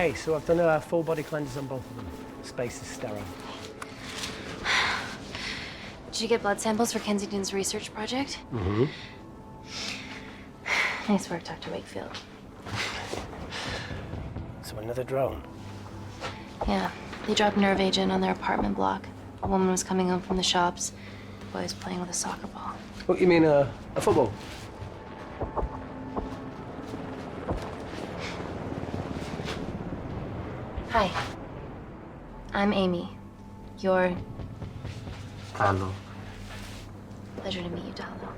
Okay, so I've done a full body cleanse on both of them. Space is sterile. Did you get blood samples for Kensington's research project? Mm-hmm. Nice work, Dr. Wakefield. So another drone. Yeah, they dropped nerve agent on their apartment block. A woman was coming home from the shops. The boy was playing with a soccer ball. What, you mean a football? Hi. I'm Amy. You're... Hello. Pleasure to meet you, Talo.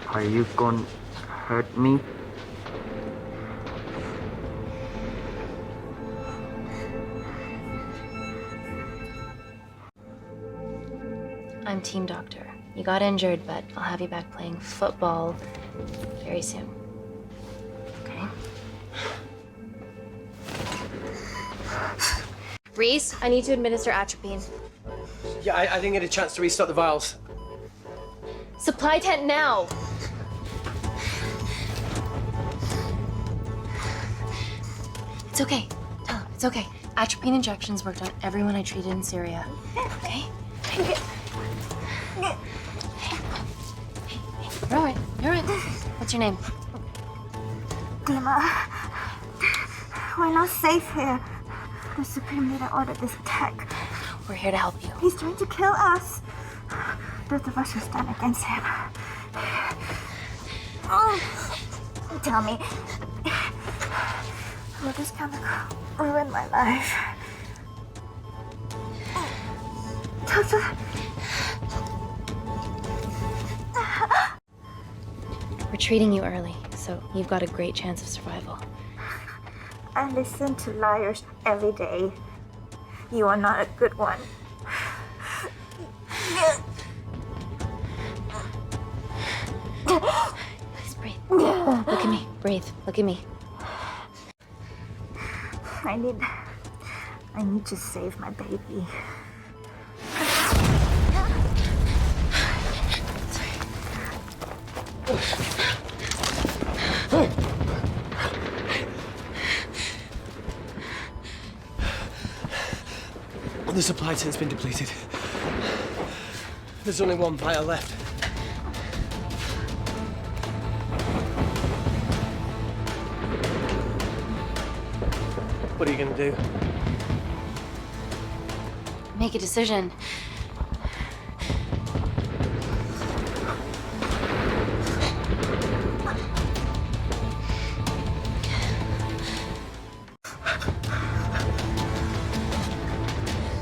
Are you gonna hurt me? I'm team doctor. You got injured, but I'll have you back playing football very soon. Okay? Reese, I need to administer atropine. Yeah, I didn't get a chance to restock the vials. Supply tent now! It's okay. Tell him, it's okay. Atropine injections worked on everyone I treated in Syria. Okay? You're all right. You're all right. What's your name? Dima, we're not safe here. The Supreme Leader ordered this attack. We're here to help you. He's trying to kill us. Both of us will stand against him. Oh, tell me, will this chemical ruin my life? Doctor. We're treating you early, so you've got a great chance of survival. I listen to liars every day. You are not a good one. Please breathe. Look at me. Breathe. Look at me. I need to save my baby. The supply tent's been depleted. There's only one vial left. What are you gonna do? Make a decision.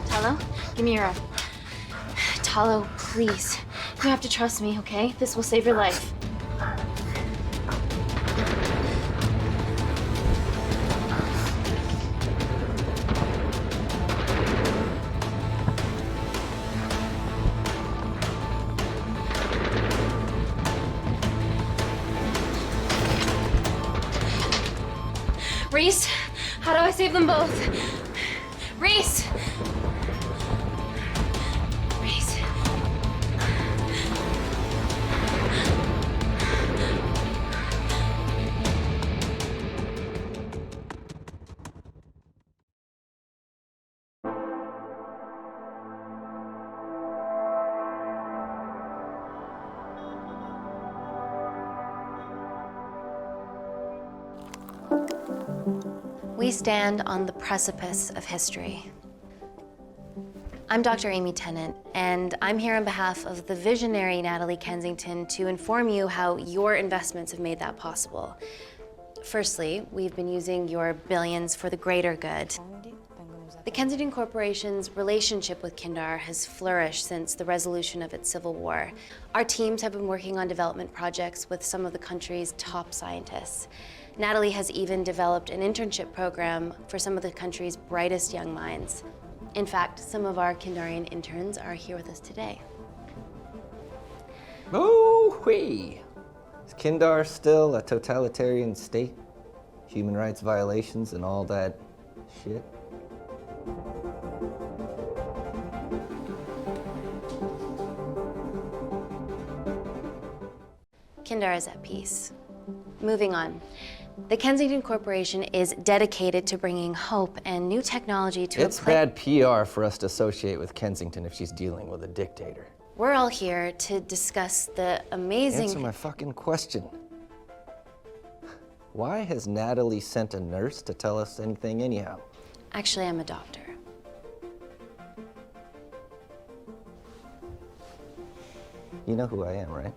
Talo, give me your arm. Talo, please. You have to trust me, okay? This will save your life. Reese, how do I save them both? Reese! Reese. We stand on the precipice of history. I'm Dr. Amy Tennant, and I'm here on behalf of the visionary Natalie Kensington to inform you how your investments have made that possible. Firstly, we've been using your billions for the greater good. The Kensington Corporation's relationship with Kindar has flourished since the resolution of its civil war. Our teams have been working on development projects with some of the country's top scientists. Natalie has even developed an internship program for some of the country's brightest young minds. In fact, some of our Kindarian interns are here with us today. Oh-wee! Is Kindar still a totalitarian state? Human rights violations and all that shit? Kindar is at peace. Moving on. The Kensington Corporation is dedicated to bringing hope and new technology to It's bad PR for us to associate with Kensington if she's dealing with a dictator. We're all here to discuss the amazing... Answer my fucking question. Why has Natalie sent a nurse to tell us anything anyhow? Actually, I'm a doctor. You know who I am, right?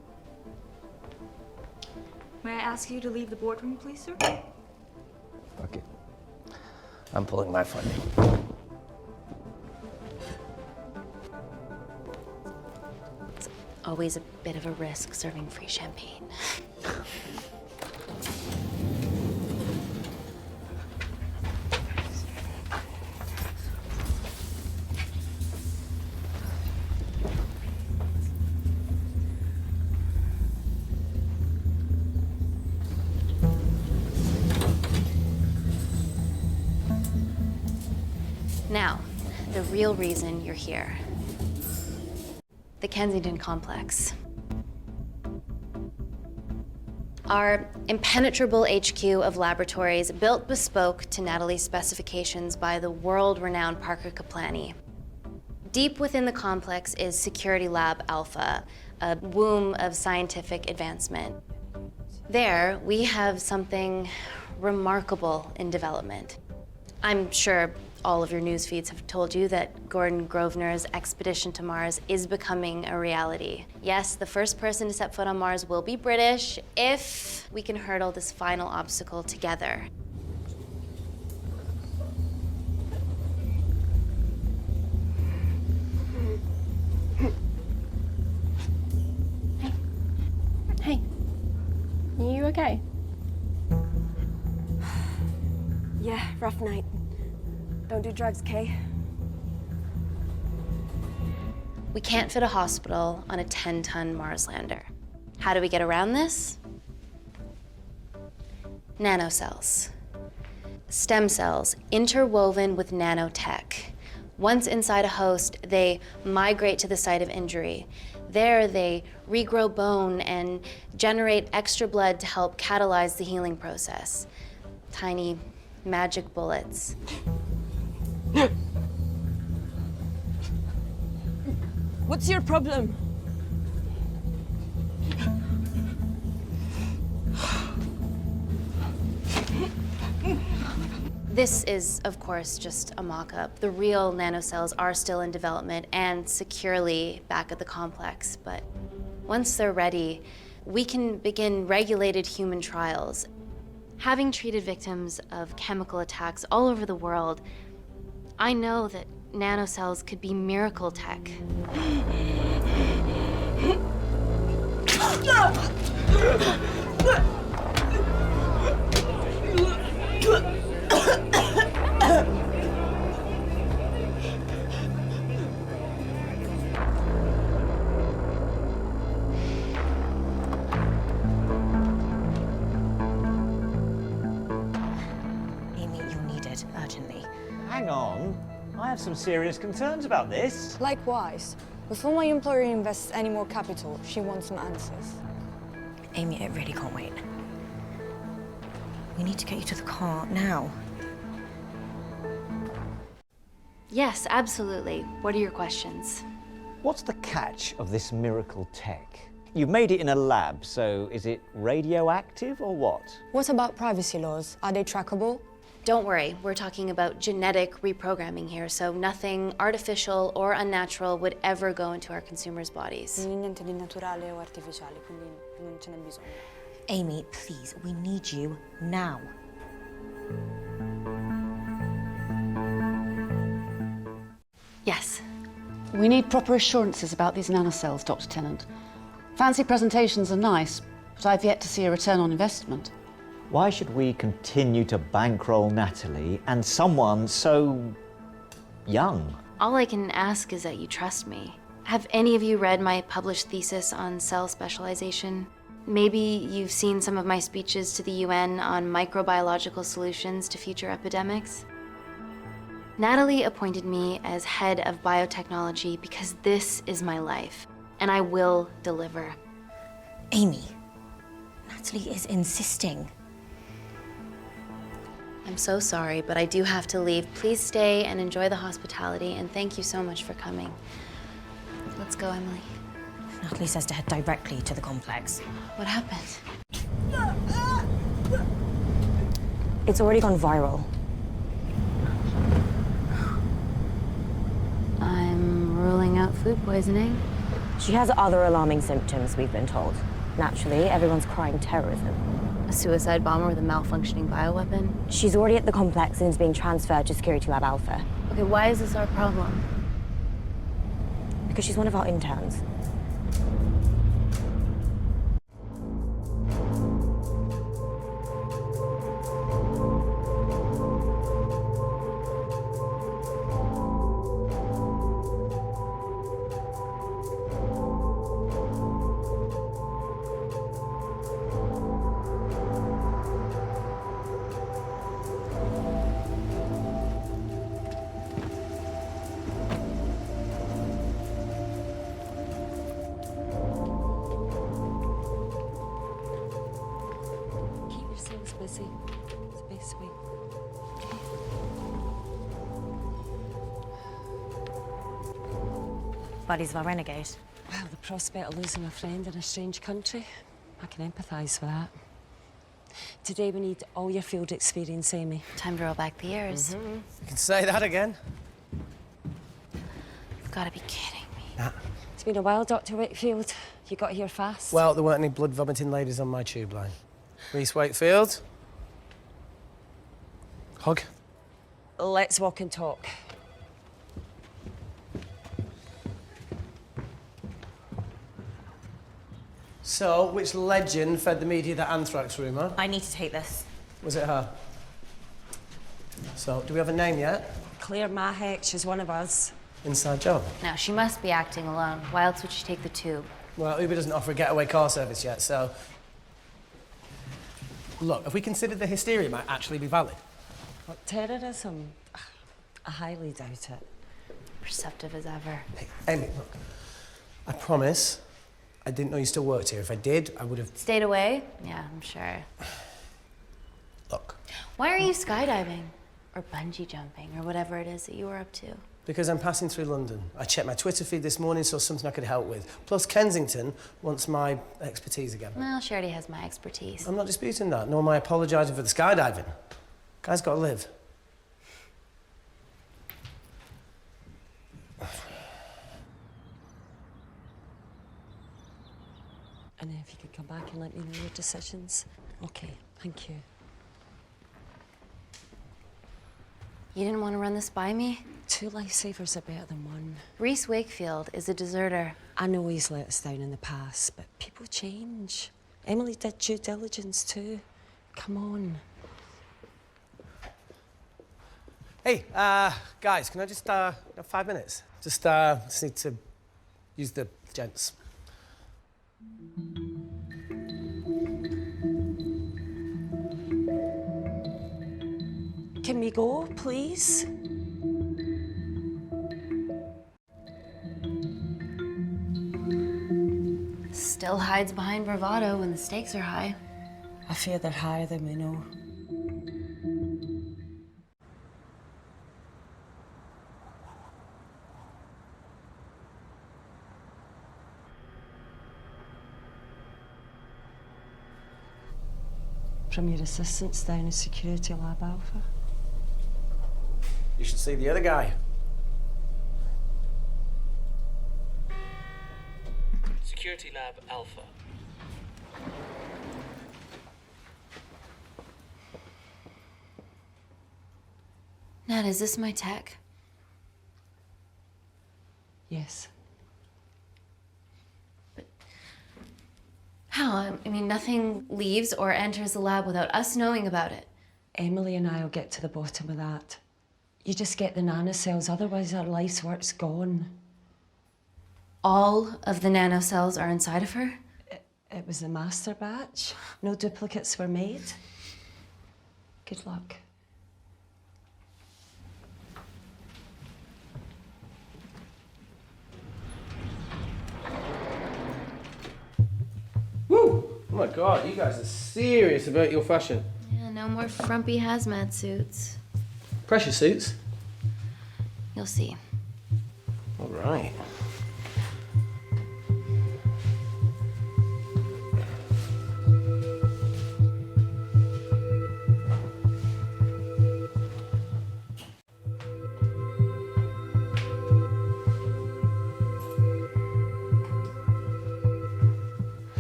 May I ask you to leave the boardroom, please, sir? Fuck it. I'm pulling my funding. It's always a bit of a risk serving free champagne. Now, the real reason you're here. The Kensington complex. Our impenetrable HQ of laboratories built bespoke to Natalie's specifications by the world-renowned Parker Kaplani. Deep within the complex is Security Lab Alpha, a womb of scientific advancement. There, we have something remarkable in development. I'm sure all of your news feeds have told you that Gordon Grosvenor's expedition to Mars is becoming a reality. Yes, the first person to set foot on Mars will be British if we can hurdle this final obstacle together. Hey, are you okay? Yeah, rough night. Don't do drugs, Kay. We can't fit a hospital on a 10-ton Mars lander. How do we get around this? Nanocells. Stem cells interwoven with nanotech. Once inside a host, they migrate to the site of injury. There, they regrow bone and generate extra blood to help catalyze the healing process. Tiny magic bullets. What's your problem? This is, of course, just a mock-up. The real nanocells are still in development and securely back at the complex, but once they're ready, we can begin regulated human trials. Having treated victims of chemical attacks all over the world, I know that nanocells could be miracle tech. Amy, you're needed urgently. Hang on. I have some serious concerns about this. Likewise. Before my employer invests any more capital, she wants some answers. Amy, it really can't wait. We need to get you to the car now. Yes, absolutely. What are your questions? What's the catch of this miracle tech? You've made it in a lab, so is it radioactive or what? What about privacy laws? Are they trackable? Don't worry, we're talking about genetic reprogramming here, so nothing artificial or unnatural would ever go into our consumers' bodies. Niente di naturale o artificiale, quindi non ce n'è bisogno. Amy, please, we need you now. Yes. We need proper assurances about these nanocells, Dr. Tennant. Fancy presentations are nice, but I've yet to see a return on investment. Why should we continue to bankroll Natalie and someone so young? All I can ask is that you trust me. Have any of you read my published thesis on cell specialization? Maybe you've seen some of my speeches to the UN on microbiological solutions to future epidemics? Natalie appointed me as head of biotechnology because this is my life, and I will deliver. Amy, Natalie is insisting. I'm so sorry, but I do have to leave. Please stay and enjoy the hospitality, and thank you so much for coming. Let's go, Emily. Natalie says to head directly to the complex. What happened? It's already gone viral. I'm ruling out food poisoning. She has other alarming symptoms, we've been told. Naturally, everyone's crying terrorism. A suicide bomber with a malfunctioning bioweapon? She's already at the complex and is being transferred to Security Lab Alpha. Okay, why is this our problem? Because she's one of our interns. Busy. Stay sweet. Buddies of our renegade. Well, the prospect of losing a friend in a strange country, I can empathise with that. Today we need all your field experience, Amy. Time to roll back the years. You can say that again. You've got to be kidding me. Nah. It's been a while, Dr. Wakefield. You got here fast. Well, there weren't any blood-vomiting ladies on my tube line. Reese Wakefield. Hug. Let's walk and talk. So, which legend fed the media that anthrax rumour? I need to take this. Was it her? So, do we have a name yet? Claire Mahek, she's one of us. Inside job. Now, she must be acting alone. Why else would she take the tube? Well, Uber doesn't offer a getaway car service yet, so... Look, if we consider the hysteria might actually be valid. What, terrorism? I highly doubt it. Perceptive as ever. Hey, Amy, look. I promise I didn't know you still worked here. If I did, I would have... Stayed away? Yeah, I'm sure. Look. Why are you skydiving? Or bungee jumping, or whatever it is that you were up to? Because I'm passing through London. I checked my Twitter feed this morning, saw something I could help with. Plus, Kensington wants my expertise again. Well, she already has my expertise. I'm not disputing that, nor am I apologising for the skydiving. Guy's got to live. And if you could come back and let me know your decisions. Okay, thank you. You didn't want to run this by me? 2 lifesavers are better than 1. Reese Wakefield is a deserter. I know he's let us down in the past, but people change. Emily did due diligence too. Come on. Hey, guys, can I just, 5 minutes? Just need to use the gents. Can we go, please? Still hides behind bravado when the stakes are high. I fear they're higher than we know. From your assistants down in Security Lab Alpha. You should see the other guy. Security Lab Alpha. Nat, is this my tech? Yes. How? I mean, nothing leaves or enters the lab without us knowing about it. Emily and I will get to the bottom of that. You just get the nanocells, otherwise our life's work's gone. All of the nanocells are inside of her? It was a master batch. No duplicates were made. Good luck. Woo! I'm not God, you guys are serious about your fashion. Yeah, no more frumpy hazmat suits. Pressure suits? You'll see. All right.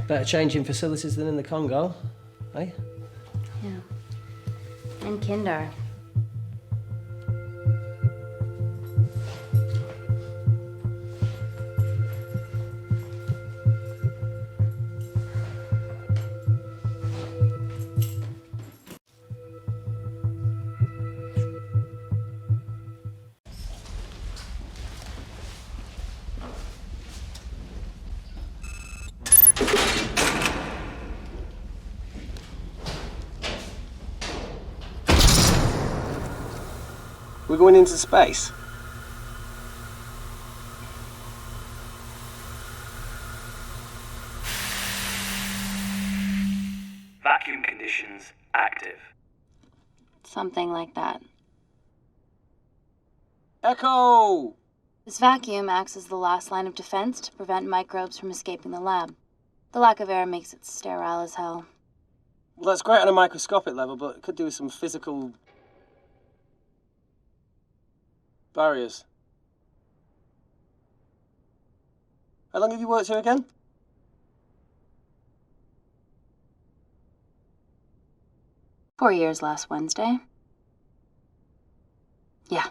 Better changing facilities than in the Congo, eh? Yeah. And Kindar. We're going into space. Vacuum conditions active. Something like that. Echo! This vacuum acts as the last line of defense to prevent microbes from escaping the lab. The lack of air makes it sterile as hell. Well, that's great on a microscopic level, but it could do with some physical barriers. How long have you worked here again? "4 years last Wednesday." Yeah,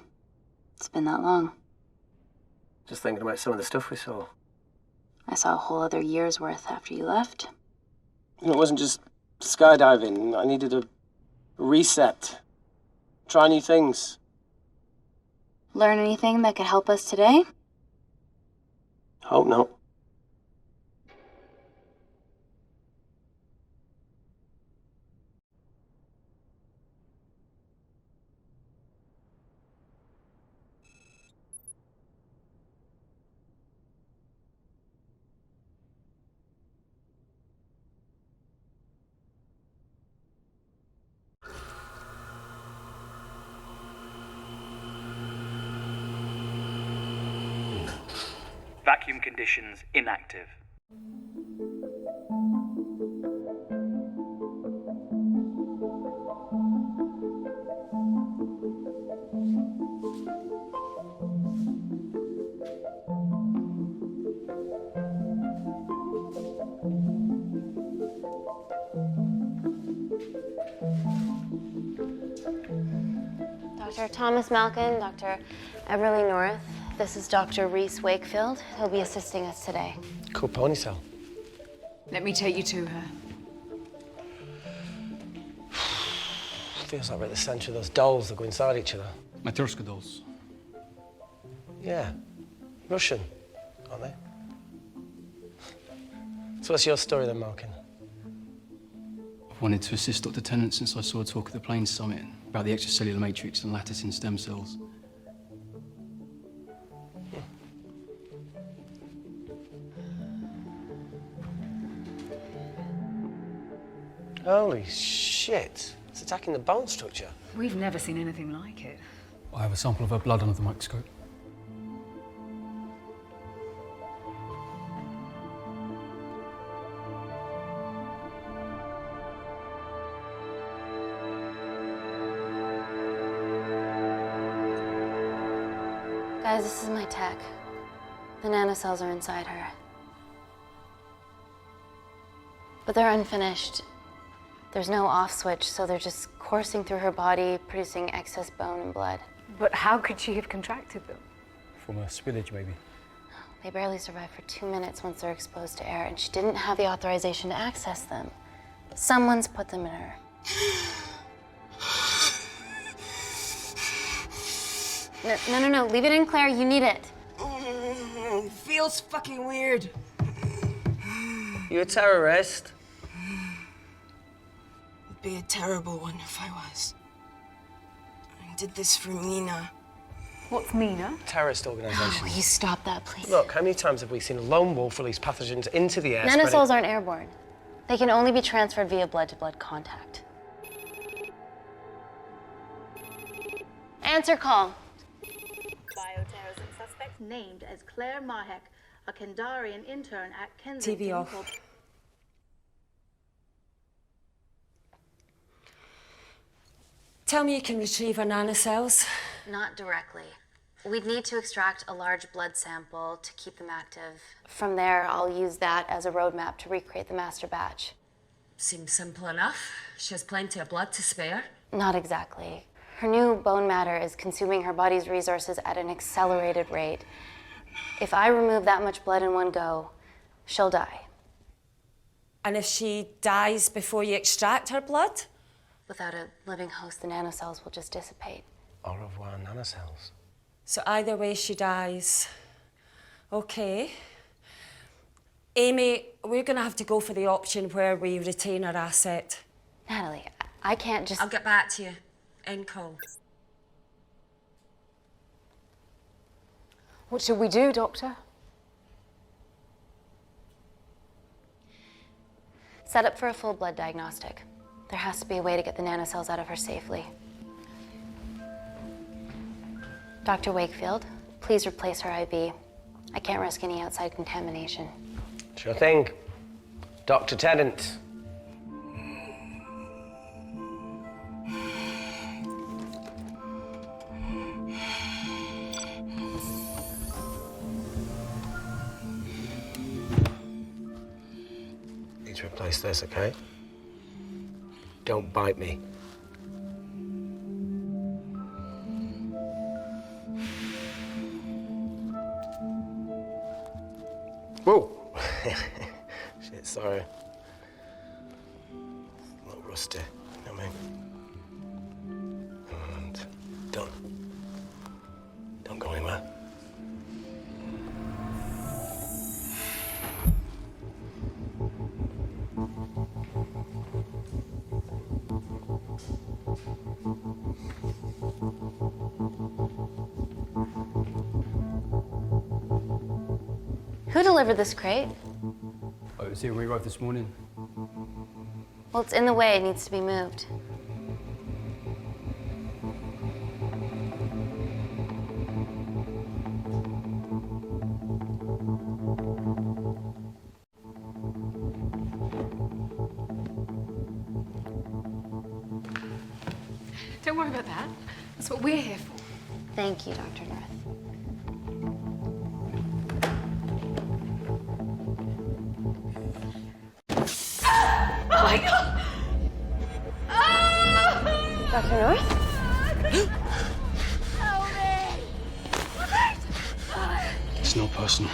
it's been that long. Just thinking about some of the stuff we saw. I saw a whole other year's worth after you left. You know, it wasn't just skydiving. I needed a reset. Try new things. Learn anything that could help us today? Hope not. Vacuum conditions inactive. Dr. Thomas Malkin, Dr. Everly North. This is Dr. Reese Wakefield. He'll be assisting us today. Cool ponytail. Let me take you to her. Feels like we're at the centre of those dolls that go inside each other. Matryoshka dolls. Yeah. Russian, aren't they? So what's your story then, Malkin? I've wanted to assist Dr. Tennant since I saw a talk at the Plains Summit about the extracellular matrix and lattice in stem cells. Holy shit. It's attacking the bone structure. We've never seen anything like it. I have a sample of her blood under the microscope. Guys, this is my tech. The nanocells are inside her. But they're unfinished. There's no off switch, so they're just coursing through her body, producing excess bone and blood. But how could she have contracted them? From a spillage, maybe. They barely survive for 2 minutes once they're exposed to air, and she didn't have the authorization to access them. Someone's put them in her. No. Leave it in, Claire. You need it. Feels fucking weird. You a terrorist? Would be a terrible one if I was. I did this for Mina. What's Mina? Terrorist organisation. Will you stop that, please? Look, how many times have we seen a lone wolf release pathogens into the air? Nanocells aren't airborne. They can only be transferred via blood-to-blood contact. Answer call. Bioterrorism suspect named as Claire Mahek, a Kandarian intern at Kensington. TV off. Tell me you can retrieve her nanocells. Not directly. We'd need to extract a large blood sample to keep them active. From there, I'll use that as a roadmap to recreate the master batch. Seems simple enough. She has plenty of blood to spare. Not exactly. Her new bone matter is consuming her body's resources at an accelerated rate. If I remove that much blood in one go, she'll die. And if she dies before you extract her blood? Without a living host, the nanocells will just dissipate. Au revoir, nanocells. So either way, she dies. Okay. Amy, we're gonna have to go for the option where we retain our asset. Natalie, I can't just... I'll get back to you. End call. What should we do, Doctor? Set up for a full blood diagnostic. There has to be a way to get the nanocells out of her safely. Dr. Wakefield, please replace her IV. I can't risk any outside contamination. Sure thing. Dr. Tennant. Need to replace this, okay? Don't bite me. Whoa! Shit, sorry. A little rusty, you know what I mean? And don't go anywhere. Who delivered this crate? Oh, it was here when we arrived this morning. Well, it's in the way. It needs to be moved. Don't worry about that. That's what we're here for. Thank you, Dr. North. Oh my God! Dr. North? It's not personal.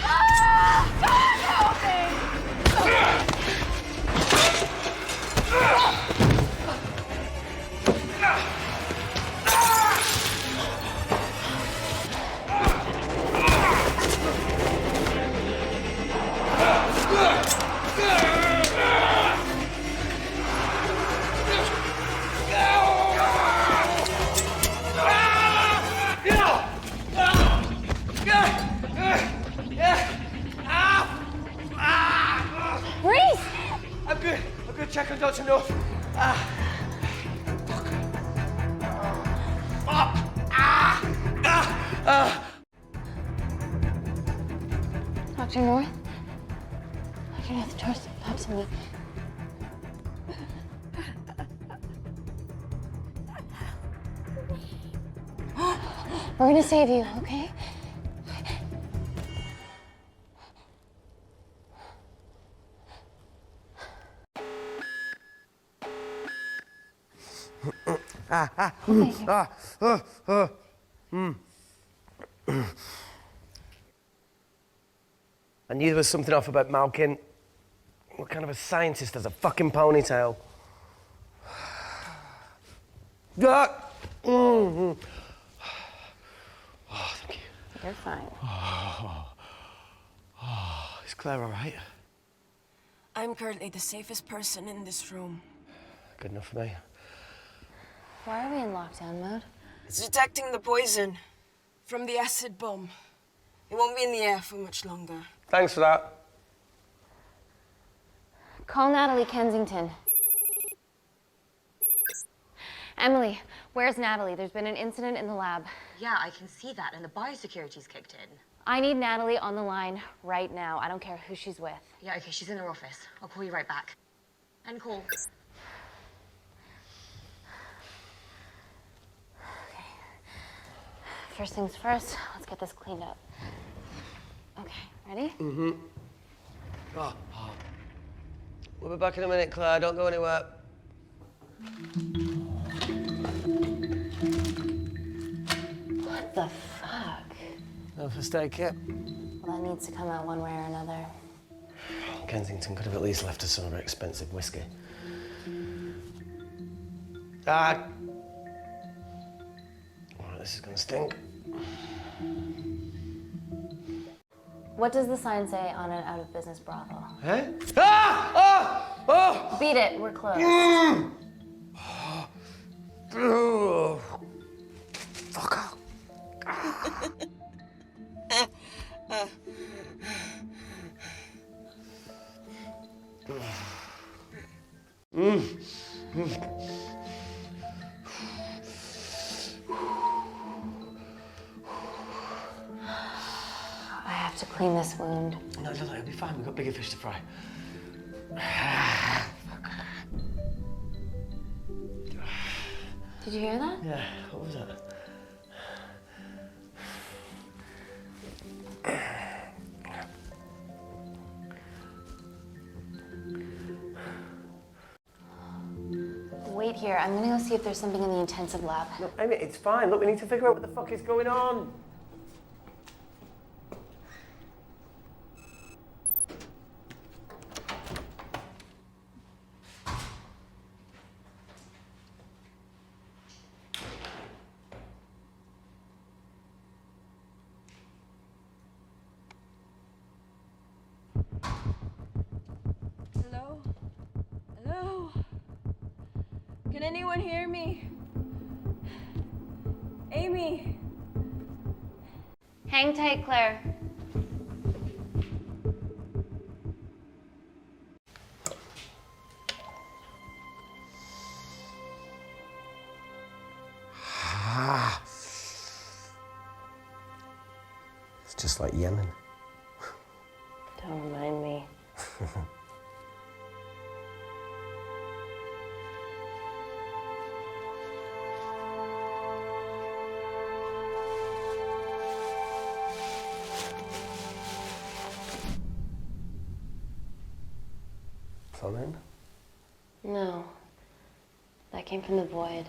I'm good. Check on Dr. North. Dr. North? Dr. North, trust me. We're gonna save you, okay? I knew there was something off about Malkin. What kind of a scientist has a fucking ponytail? Oh, thank you. You're fine. Is Claire all right? I'm currently the safest person in this room. Good enough for me. Why are we in lockdown mode? It's detecting the poison from the acid bomb. It won't be in the air for much longer. Thanks for that. Call Natalie Kensington. Emily, where's Natalie? There's been an incident in the lab. Yeah, I can see that, and the biosecurity's kicked in. I need Natalie on the line right now. I don't care who she's with. Yeah, okay, she's in her office. I'll call you right back. End call. Okay. First things first, let's get this cleaned up. Okay, ready? Mm-hmm. Oh. We'll be back in a minute, Claire. Don't go anywhere. What the fuck? No first aid kit. Well, that needs to come out one way or another. Kensington could have at least left us some of her expensive whiskey. Ah! Well, this is gonna stink. What does the sign say on an out-of-business brothel? Eh? Ah! Oh! Oh! Beat it, we're closed. Oh. Fuck off. I have to clean this wound. No, it'll be fine. We've got bigger fish to fry. Did you hear that? Yeah, what was that? Wait here. I'm gonna go see if there's something in the intensive lab. No, Amy, it's fine. Look, we need to figure out what the fuck is going on. Hello? Hello? Can anyone hear me? Amy? Hang tight, Claire. It's just like Yemen. Don't remind me. Plumbing? No. That came from the void.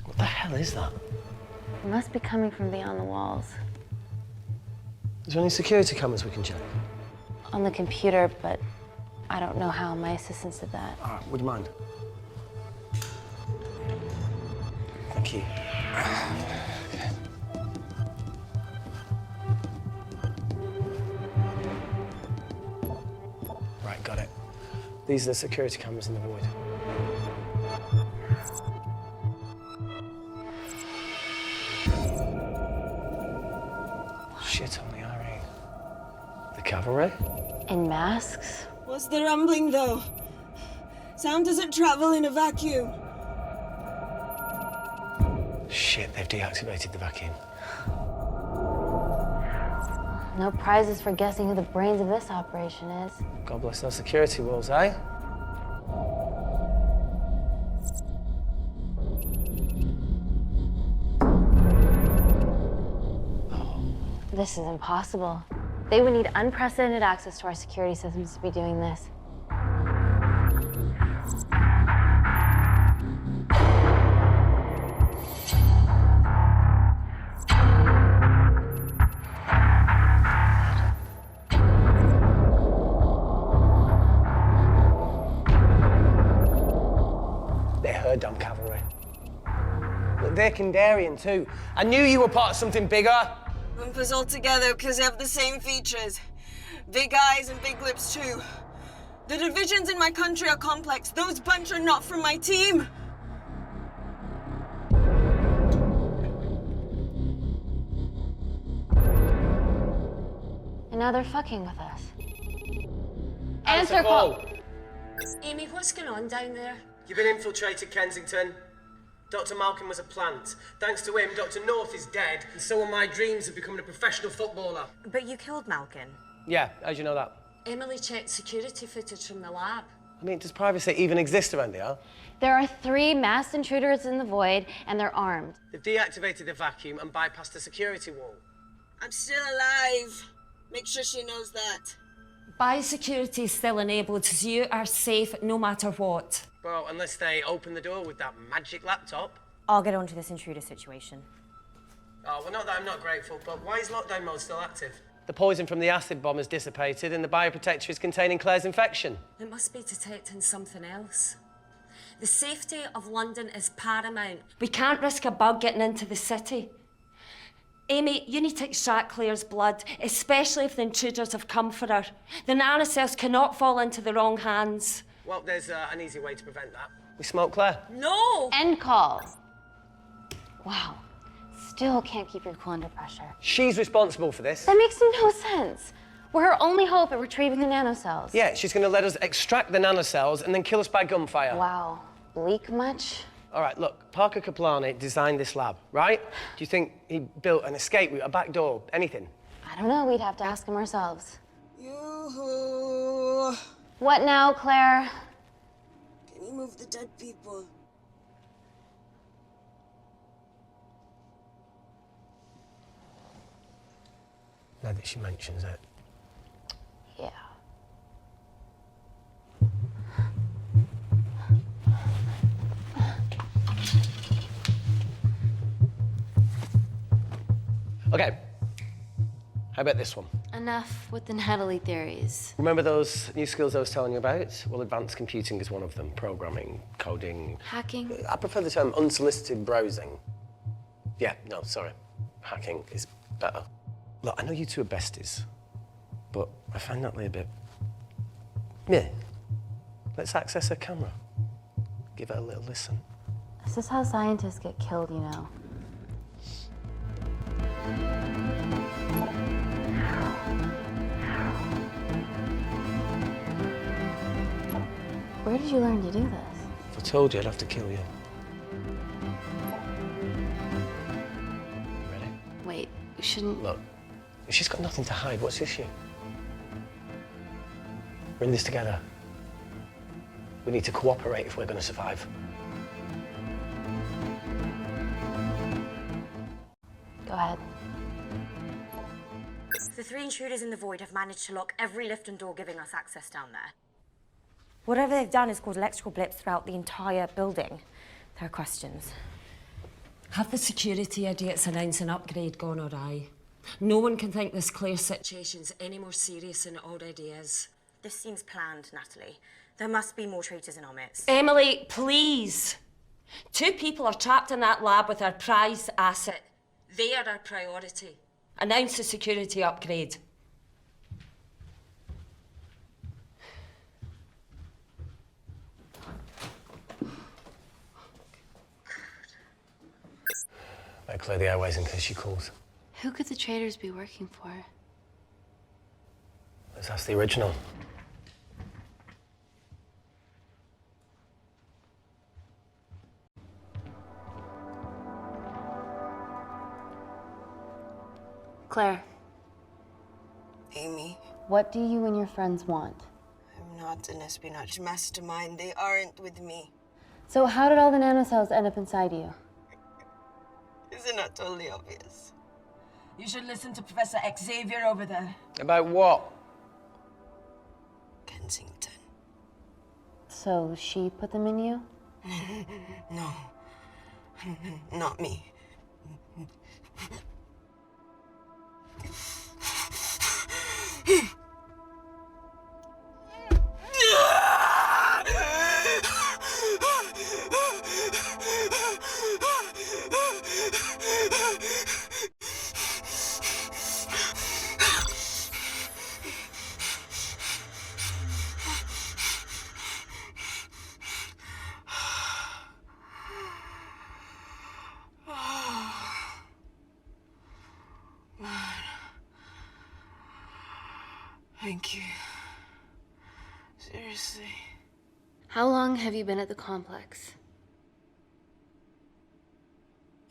What the hell is that? It must be coming from beyond the walls. Is there any security cameras we can check? On the computer, but I don't know how. My assistants did that. All right, would you mind? Thank you. Okay. Right, got it. These are the security cameras in the void. Shit on the RE. The cavalry? In masks? What's the rumbling, though? Sound doesn't travel in a vacuum. Shit, they've deactivated the vacuum. No prizes for guessing who the brains of this operation is. God bless those security walls, eh? This is impossible. They would need unprecedented access to our security systems to be doing this. damn cavalry. Look, they're Kandarian too. I knew you were part of something bigger. Lump us all together because they have the same features. Big eyes and big lips too. The divisions in my country are complex. Those bunch are not from my team. And now they're fucking with us. Answer call. Amy, what's going on down there? You've been infiltrated, Kensington. Dr. Malcolm was a plant. Thanks to him, Dr. North is dead, and so are my dreams of becoming a professional footballer. But you killed Malcolm. Yeah, how'd you know that? Emily checked security footage from the lab. I mean, does privacy even exist around here? There are 3 masked intruders in the void, and they're armed. They've deactivated the vacuum and bypassed the security wall. I'm still alive. Make sure she knows that. Biosecurity is still enabled, so you are safe no matter what. Well, unless they open the door with that magic laptop. I'll get onto this intruder situation. Oh, well, not that I'm not grateful, but why is lockdown mode still active? The poison from the acid bomb has dissipated and the bioprotector is containing Claire's infection. It must be detecting something else. The safety of London is paramount. We can't risk a bug getting into the city. Amy, you need to extract Claire's blood, especially if the intruders have come for her. The nanocells cannot fall into the wrong hands. Well, there's an easy way to prevent that. We smoke Claire. No! End call. Wow. Still can't keep your cool under pressure. She's responsible for this. That makes no sense. We're her only hope at retrieving the nanocells. Yeah, she's going to let us extract the nanocells and then kill us by gunfire. Wow. Bleak much? All right, look, Parker Kaplani designed this lab, right? Do you think he built an escape route, a back door, anything? I don't know. We'd have to ask him ourselves. Yoo-hoo. What now, Claire? Can you move the dead people? Now that she mentions it. Yeah. Okay. How about this one? Enough with the Natalie theories. Remember those new skills I was telling you about? Well, advanced computing is one of them. Programming, coding. Hacking? I prefer the term unsolicited browsing. Yeah, no, sorry. Hacking is better. Look, I know you two are besties, but I find Natalie a bit... Yeah. Let's access her camera. Give her a little listen. This is how scientists get killed, you know. Where did you learn to do this? If I told you, I'd have to kill you. Ready? Wait, we shouldn't... Look, if she's got nothing to hide, what's the issue? We're in this together. We need to cooperate if we're going to survive. Go ahead. The 3 intruders in the void have managed to lock every lift and door giving us access down there. Whatever they've done has caused electrical blips throughout the entire building. There are questions. Have the security idiots announce an upgrade gone awry? No one can think this Claire situation's any more serious than it already is. This seems planned, Natalie. There must be more traitors in our midst. Emily, please. 2 people are trapped in that lab with our prized asset. They are our priority. Announce the security upgrade. Better clear the airways in case she calls. Who could the traitors be working for? Let's ask the original. Claire, Amy, what do you and your friends want? I'm not an espionage mastermind. They aren't with me. So how did all the nanocells end up inside you? Is it not totally obvious? You should listen to Professor Xavier over there. About what? Kensington. So she put them in you? No. Not me. Thank you. Seriously. How long have you been at the complex?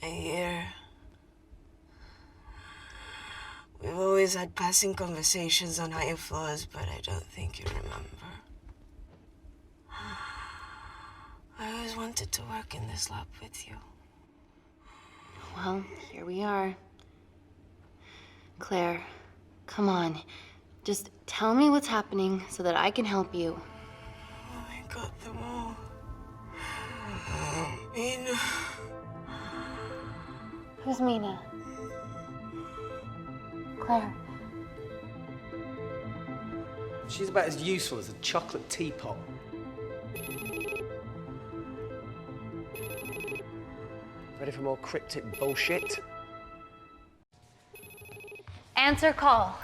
A year. We've always had passing conversations on higher floors, but I don't think you remember. I always wanted to work in this lab with you. Well, here we are. Claire, come on. Just tell me what's happening so that I can help you. I got them all. Mina. Who's Mina? Claire. She's about as useful as a chocolate teapot. Ready for more cryptic bullshit? Answer call.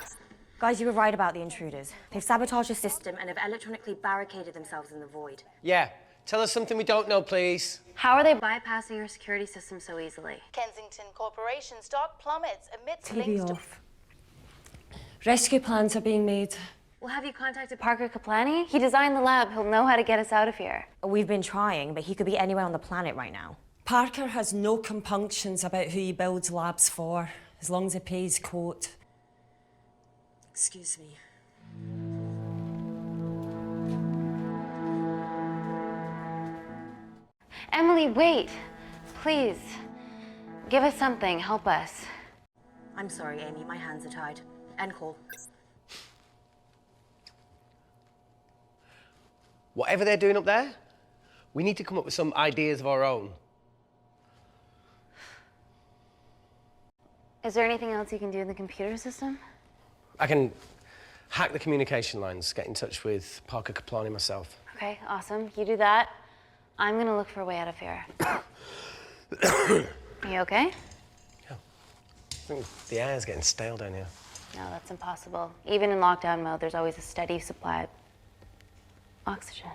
Guys, you were right about the intruders. They've sabotaged the system and have electronically barricaded themselves in the void. Yeah. Tell us something we don't know, please. How are they bypassing your security system so easily? Kensington Corporation stock plummets amidst TV links to... off. Rescue plans are being made. Well, have you contacted Parker Kaplani? He designed the lab. He'll know how to get us out of here. We've been trying, but he could be anywhere on the planet right now. Parker has no compunctions about who he builds labs for, as long as he pays quote. Excuse me. Emily, wait. Please. Give us something. Help us. I'm sorry, Amy. My hands are tied. End call. Whatever they're doing up there, we need to come up with some ideas of our own. Is there anything else you can do in the computer system? I can hack the communication lines, get in touch with Parker Kaplani myself. Okay, awesome. You do that. I'm gonna look for a way out of here. You okay? Yeah. I think the air's getting stale down here. No, that's impossible. Even in lockdown mode, there's always a steady supply of oxygen.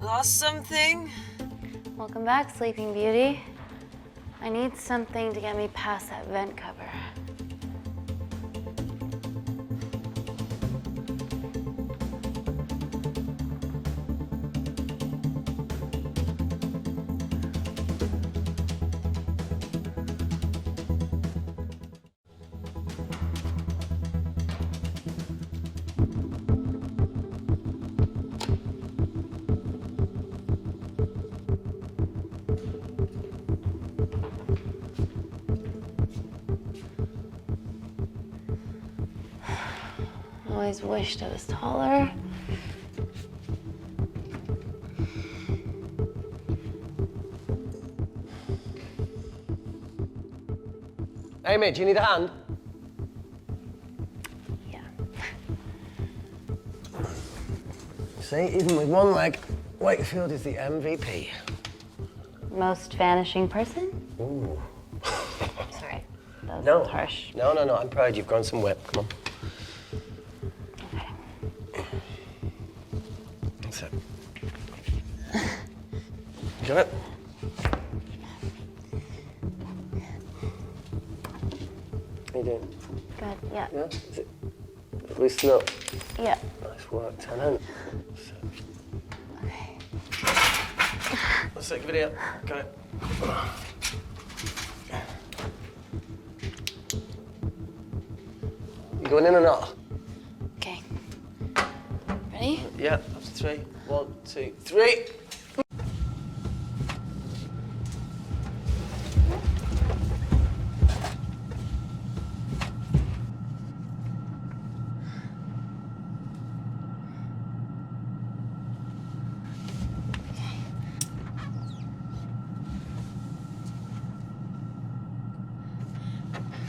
Lost something? Welcome back, Sleeping Beauty. I need something to get me past that vent cover. Always wished I was taller. Amy, do you need a hand? Yeah. See, even with one leg, Wakefield is the MVP. Most vanishing person? Ooh. Sorry, that was No. harsh. No, I'm proud you've grown some whip. Come on. That's it. Got it? How you doing? Good, yeah. Yeah? Is it loosen up? Yeah. Nice work, Tenant. Okay. Let's take a video. Got it. You going in or not? Okay. Ready? Yeah, up to 3. 1, 2, 3.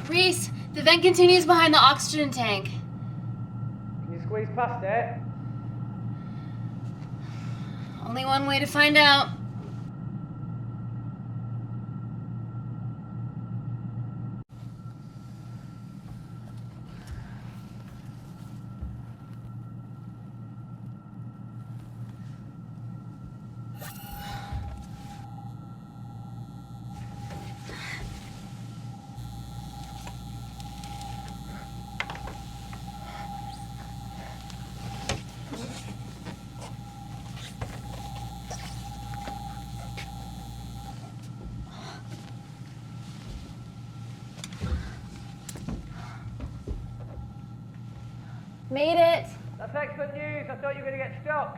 Reese, the vent continues behind the oxygen tank. Can you squeeze past it? Only one way to find out. Made it. That's excellent news. I thought you were going to get stuck.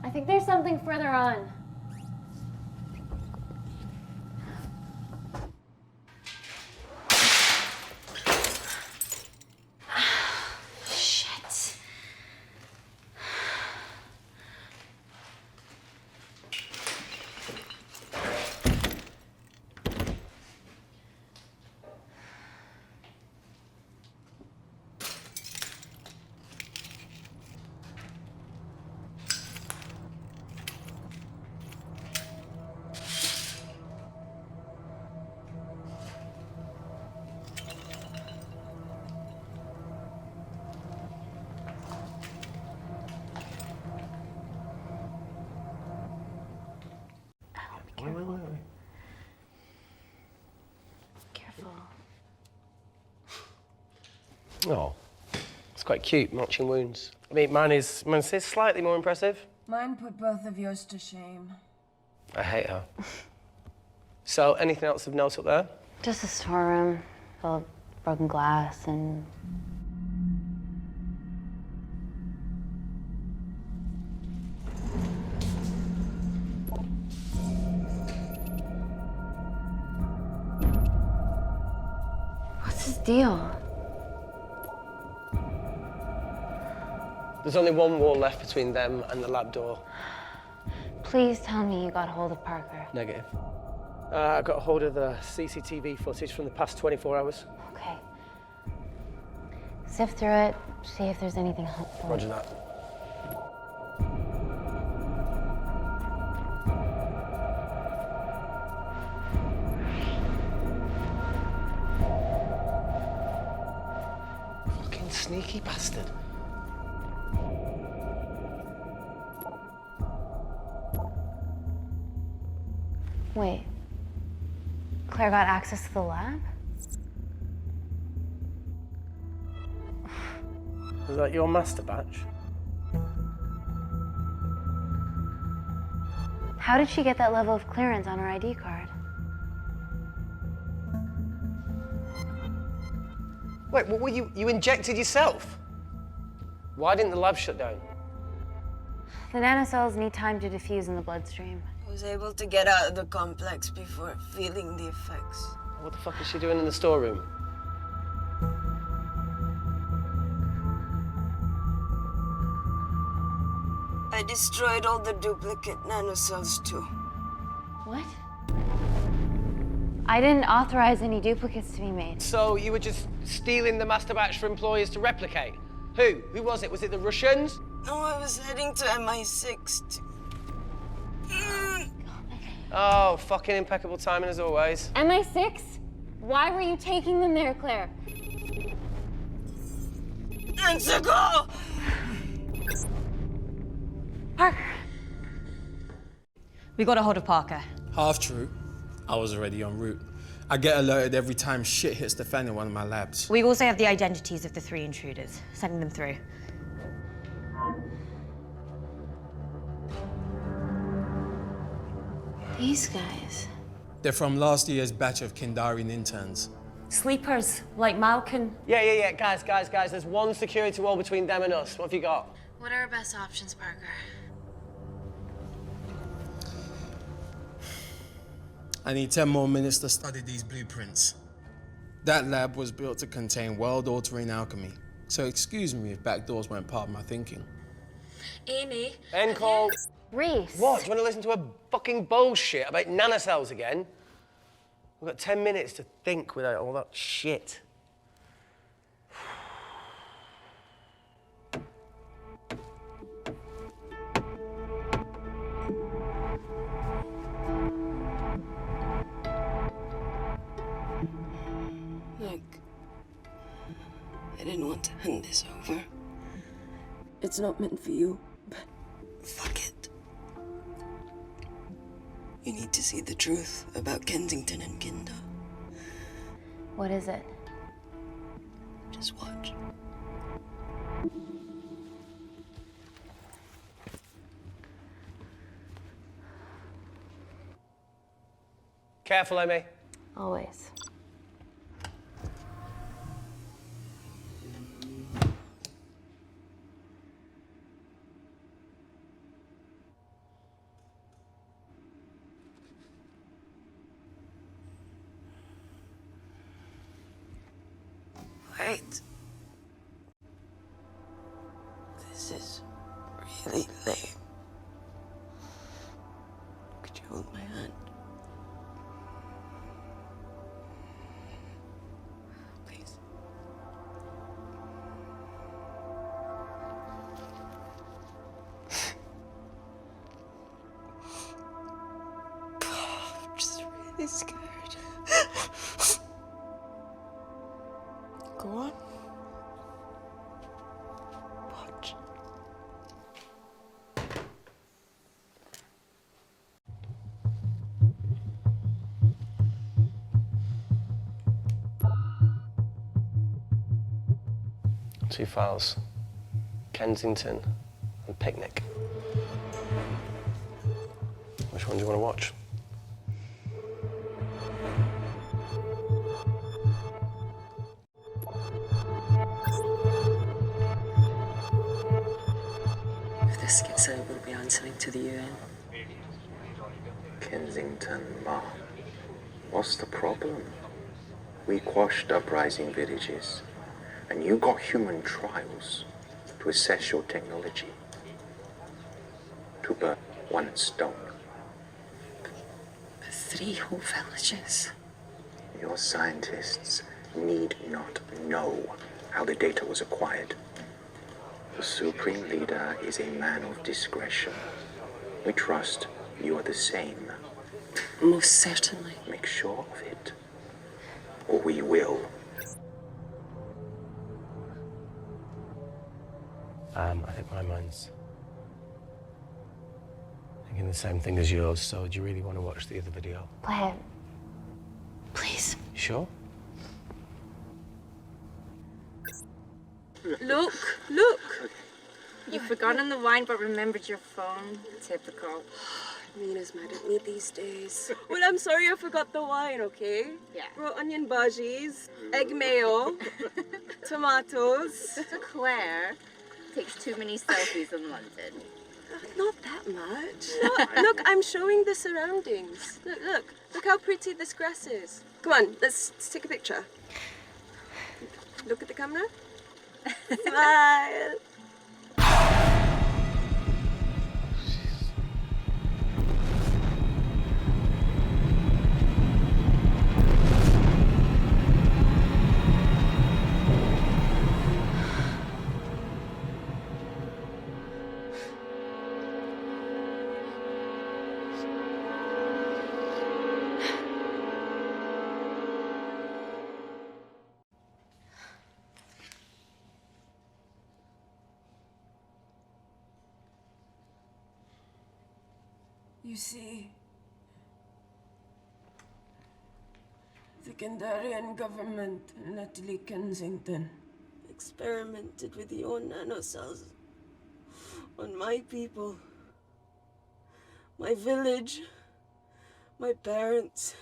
I think there's something further on. Shit. Wait. Careful. Oh, it's quite cute, matching wounds. I mean, mine's slightly more impressive. Mine put both of yours to shame. I hate her. So, anything else of note up there? Just a storeroom full of broken glass and... What's his deal? There's only one wall left between them and the lab door. Please tell me you got hold of Parker. Negative. I got a hold of the CCTV footage from the past 24 hours. Okay. Sift through it, see if there's anything helpful. Roger that. Fucking sneaky bastard. Wait. Claire got access to the lab? Was that your master batch? How did she get that level of clearance on her ID card? Wait, what were you injected yourself? Why didn't the lab shut down? The nanocells need time to diffuse in the bloodstream. I was able to get out of the complex before feeling the effects. What the fuck is she doing in the storeroom? I destroyed all the duplicate nanocells too. What? I didn't authorize any duplicates to be made. So you were just stealing the master batch for employers to replicate? Who? Who was it? Was it the Russians? No, I was heading to MI6 Oh, fucking impeccable timing as always. MI6? Why were you taking them there, Claire? Let's go! Parker. We got a hold of Parker. Half true. I was already en route. I get alerted every time shit hits the fan in one of my labs. We also have the identities of the 3 intruders. Sending them through. These guys. They're from last year's batch of Kindarian interns. Sleepers, like Malkin. Yeah. Guys. There's one security wall between them and us. What have you got? What are our best options, Parker? I need 10 more minutes to study these blueprints. That lab was built to contain world-altering alchemy. So excuse me if backdoors weren't part of my thinking. Amy. End call. Reese. What? Do you want to listen to a fucking bullshit about nanocells again? We've got 10 minutes to think without all that shit. Look, I didn't want to hand this over. It's not meant for you, but fuck it. You need to see the truth about Kensington and Kinder. What is it? Just watch. Careful, Amy. Always. Wait. This is really lame. Could you hold my hand? Please. I'm just really scared. Go on. Watch. Two files. Kensington and Picnic. Which one do you want to watch? If this gets out, we'll be answering to the UN. Kensington, Ma. What's the problem? We quashed uprising villages, and you got human trials to assess your technology. To burn one stone. But 3 whole villages. Your scientists need not know how the data was acquired. The Supreme Leader is a man of discretion. We trust you are the same. Most certainly. Make sure of it, or we will. I think my mind's thinking the same thing as yours, so do you really want to watch the other video? Play it. Please. You sure? Look, look! You've forgotten the wine but remembered your phone. Typical. Mina's mad at me these days. Well, I'm sorry I forgot the wine, okay? Yeah. Raw onion bhajis, egg mayo, tomatoes. Claire takes too many selfies in London. Not that much. Look, I'm showing the surroundings. Look how pretty this grass is. Come on, let's take a picture. Look at the camera. Smile. You see, the Kandarian government and Natalie Kensington experimented with your nanocells on my people, my village, my parents,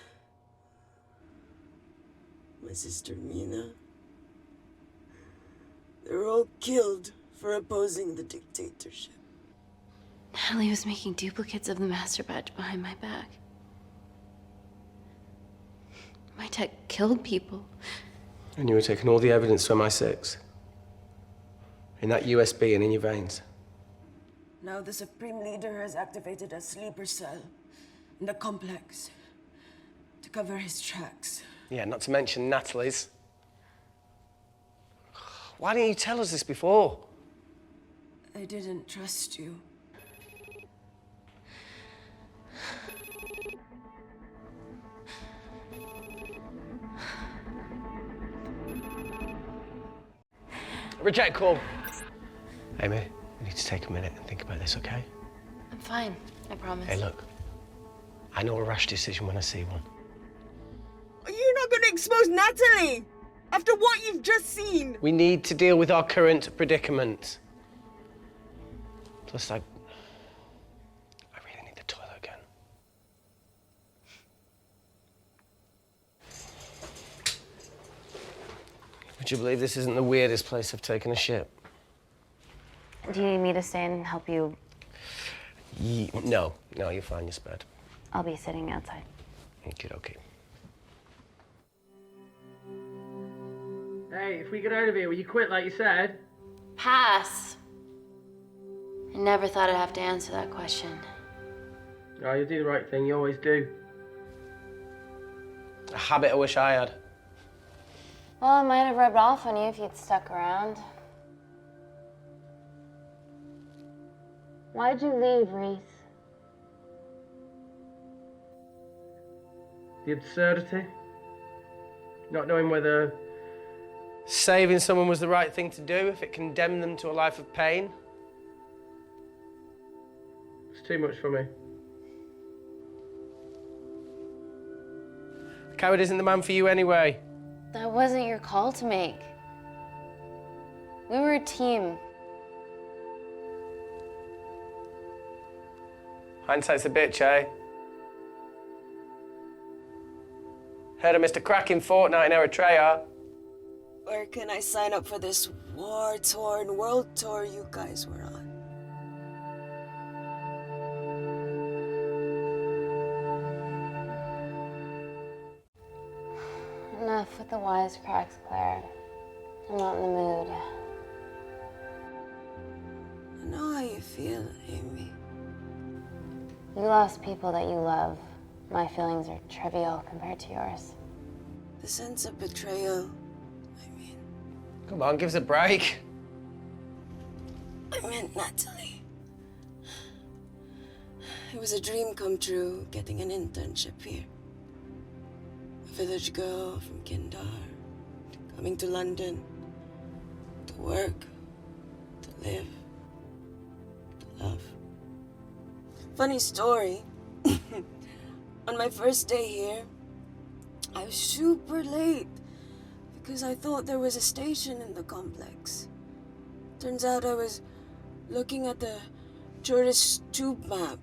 my sister Mina. They were all killed for opposing the dictatorship. Natalie was making duplicates of the master badge behind my back. My tech killed people. And you were taking all the evidence from MI6? In that USB and in your veins? Now the Supreme Leader has activated a sleeper cell in the complex to cover his tracks. Yeah, not to mention Natalie's. Why didn't you tell us this before? I didn't trust you. Reject call. Amy, we need to take a minute and think about this, okay? I'm fine, I promise. Hey, look. I know a rash decision when I see one. You're not going to expose Natalie after what you've just seen. We need to deal with our current predicament. Plus, I really need the toilet again. Would you believe this isn't the weirdest place I've taken a shit? Do you need me to stay and help you? No, you're fine, you're spared. I'll be sitting outside. Okay. Hey, if we get out of here, will you quit like you said? Pass. I never thought I'd have to answer that question. Oh, you do the right thing, you always do. A habit I wish I had. Well, it might have rubbed off on you if you'd stuck around. Why'd you leave, Reese? The absurdity. Not knowing whether Saving someone was the right thing to do if it condemned them to a life of pain. it's too much for me. A coward isn't the man for you anyway. That wasn't your call to make. We were a team. Hindsight's a bitch, eh? Heard of Mr. Cracking Fortnite in Eritrea? Where can I sign up for this war-torn world tour you guys were on? Enough with the wisecracks, Claire. I'm not in the mood. I know how you feel, Amy. You lost people that you love. My feelings are trivial compared to yours. The sense of betrayal. Come on, give us a break. I meant Natalie. It was a dream come true, getting an internship here. A village girl from Kindar, coming to London, to work, to live, to love. Funny story. On my first day here, I was super late because I thought there was a station in the complex. Turns out I was looking at the tourist tube map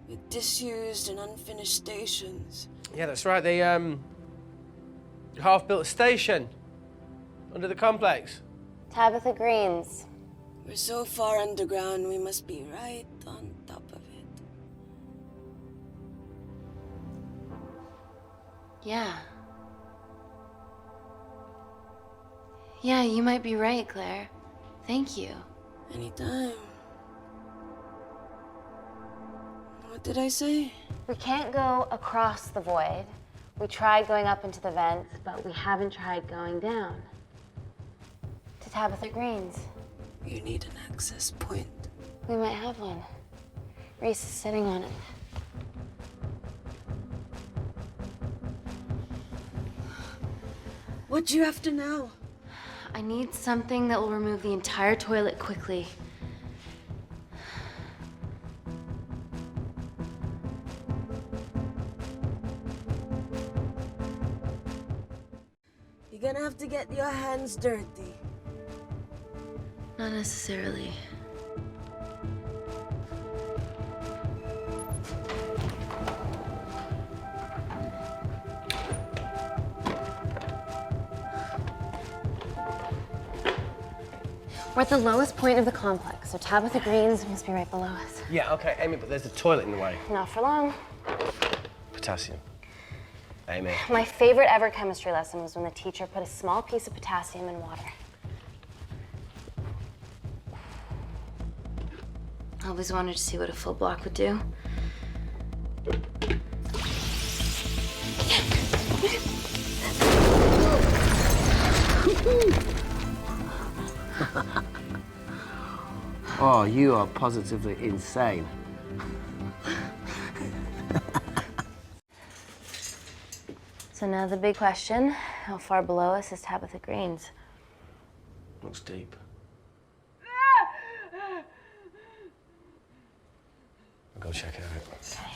with disused and unfinished stations. Yeah, that's right. They half-built a station under the complex. Tabitha Greens. We're so far underground, we must be right on top of it. Yeah. Yeah, you might be right, Claire. Thank you. Anytime. What did I say? We can't go across the void. We tried going up into the vents, but we haven't tried going down. To Tabitha Greens. You need an access point. We might have one. Reese is sitting on it. What do you have to know? I need something that will remove the entire toilet quickly. You're gonna have to get your hands dirty. Not necessarily. We're at the lowest point of the complex, so Tabitha Greens must be right below us. Yeah, okay, Amy, but there's a toilet in the way. Not for long. Potassium. Amy. My favorite ever chemistry lesson was when the teacher put a small piece of potassium in water. I always wanted to see what a full block would do. Oh, you are positively insane. So now the big question, how far below us is Tabitha Greens? Looks deep. I'll go check it out. Okay.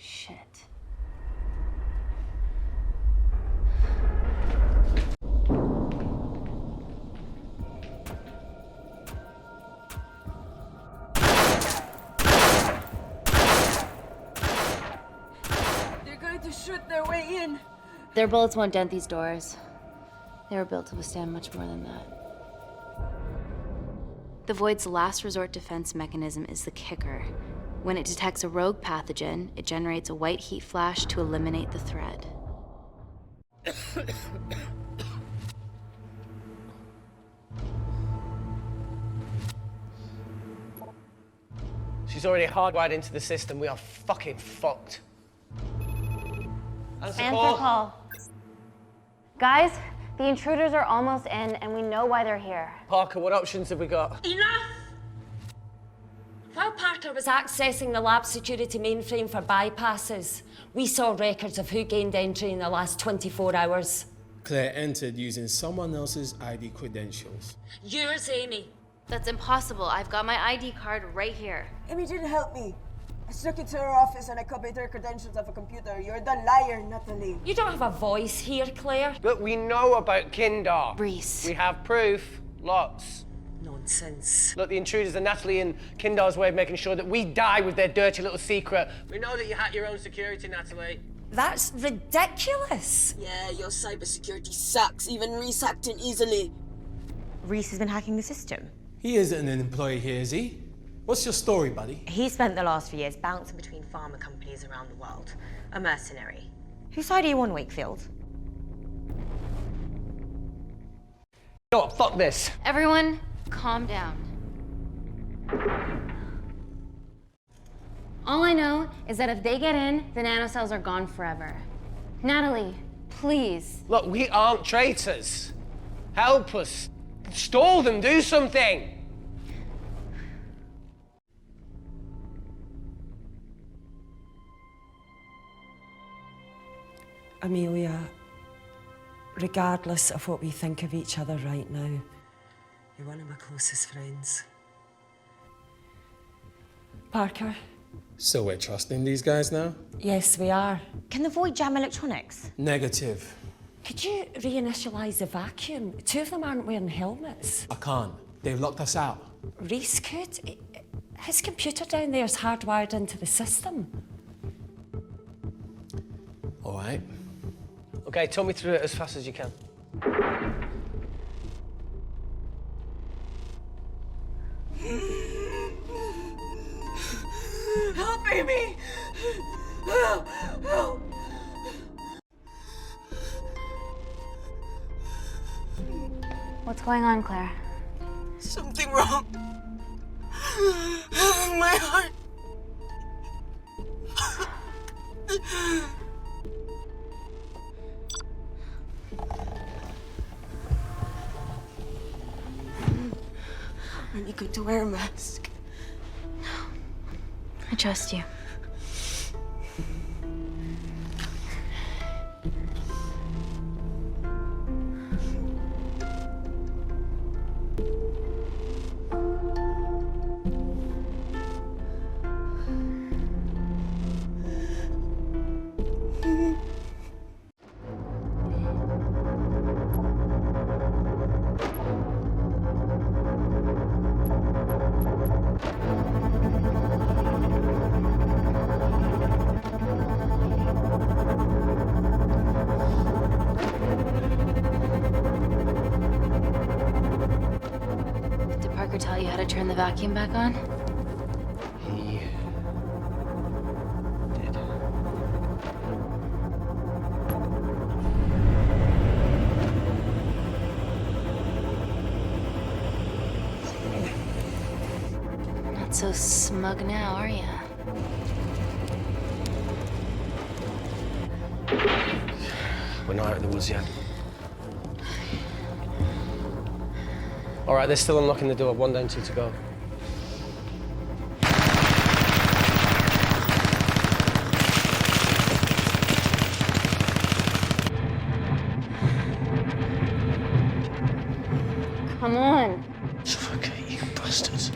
Shit. bullet their way in. Their bullets won't dent these doors. They were built to withstand much more than that. The Void's last resort defense mechanism is the kicker. When it detects a rogue pathogen, it generates a white heat flash to eliminate the threat. She's already hardwired into the system. We are fucking fucked. Answer call. Guys, the intruders are almost in, and we know why they're here. Parker, what options have we got? Enough! While Parker was accessing the lab security mainframe for bypasses, we saw records of who gained entry in the last 24 hours. Claire entered using someone else's ID credentials. Yours, Amy. That's impossible. I've got my ID card right here. Amy didn't help me. I snuck into her office and I copied her credentials off a computer. You're the liar, Natalie. You don't have a voice here, Claire. Look, we know about Kindar. Reese. We have proof. Lots. Nonsense. Look, the intruders are Natalie and Kindar's way of making sure that we die with their dirty little secret. We know that you hack your own security, Natalie. That's ridiculous. Yeah, your cybersecurity sucks. Even Reese hacked in easily. Reese has been hacking the system. He isn't an employee here, is he? What's your story, buddy? He spent the last few years bouncing between pharma companies around the world. A mercenary. Whose side are you on, Wakefield? You know what? Fuck this. Everyone, calm down. All I know is that if they get in, the nanocells are gone forever. Natalie, please. Look, we aren't traitors. Help us. Stall them. Do something. Amelia, regardless of what we think of each other right now, you're one of my closest friends. Parker? So we're trusting these guys now? Yes, we are. Can the Void jam electronics? Negative. Could you reinitialize the vacuum? Two of them aren't wearing helmets. I can't. They've locked us out. Reese could. His computer down there is hardwired into the system. All right. Okay, talk me through it as fast as you can. Help, Amy! Help! Help! What's going on, Claire? Something wrong. My heart. Are you going to wear a mask? I trust you. Did Parker tell you how to turn the vacuum back on? He did. Not so smug now, are you? We're not out of the woods yet. All right, they're still unlocking the door. 1 down, 2 to go. Come on. Suffocate, you bastards.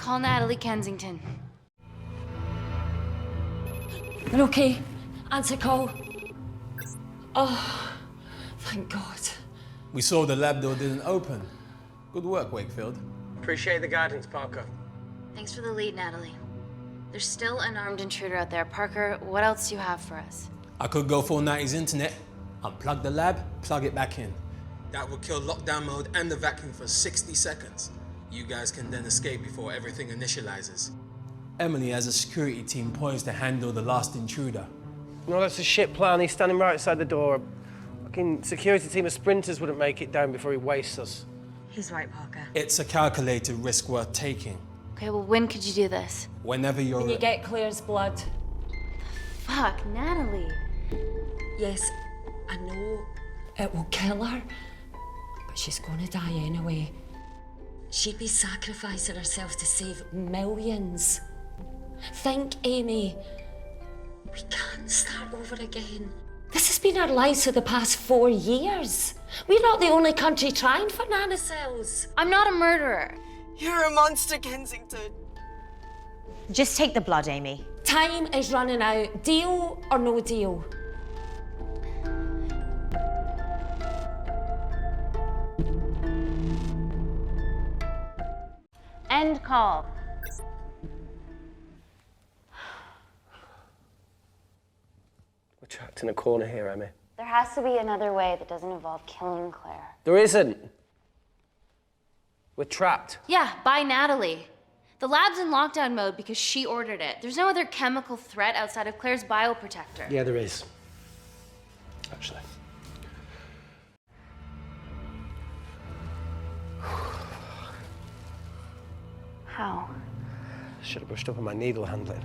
Call Natalie Kensington. They're okay. Answer call. Oh, thank God. We saw the lab door didn't open. Good work, Wakefield. Appreciate the guidance, Parker. Thanks for the lead, Natalie. There's still an armed intruder out there. Parker, what else do you have for us? I could go full 90s internet, unplug the lab, plug it back in. That would kill lockdown mode and the vacuum for 60 seconds. You guys can then escape before everything initializes. Emily has a security team poised to handle the last intruder. No, that's a shit plan. He's standing right outside the door. A fucking security team of sprinters wouldn't make it down before he wastes us. He's right, Parker. It's a calculated risk worth taking. Okay, well, when could you do this? Whenever you're... When you get Claire's blood. Fuck, Natalie. Yes, I know it will kill her, but she's gonna die anyway. She'd be sacrificing herself to save millions. Think, Amy. We can't start over again. This has been our lives for the past 4 years. We're not the only country trying for nanocells. I'm not a murderer. You're a monster, Kensington. Just take the blood, Amy. Time is running out. Deal or no deal? End call. We're trapped in a corner here, Emmy. There has to be another way that doesn't involve killing Claire. There isn't. We're trapped. Yeah, by Natalie. The lab's in lockdown mode because she ordered it. There's no other chemical threat outside of Claire's bioprotector. Yeah, there is. Actually. How? Should have brushed up on my needle handling.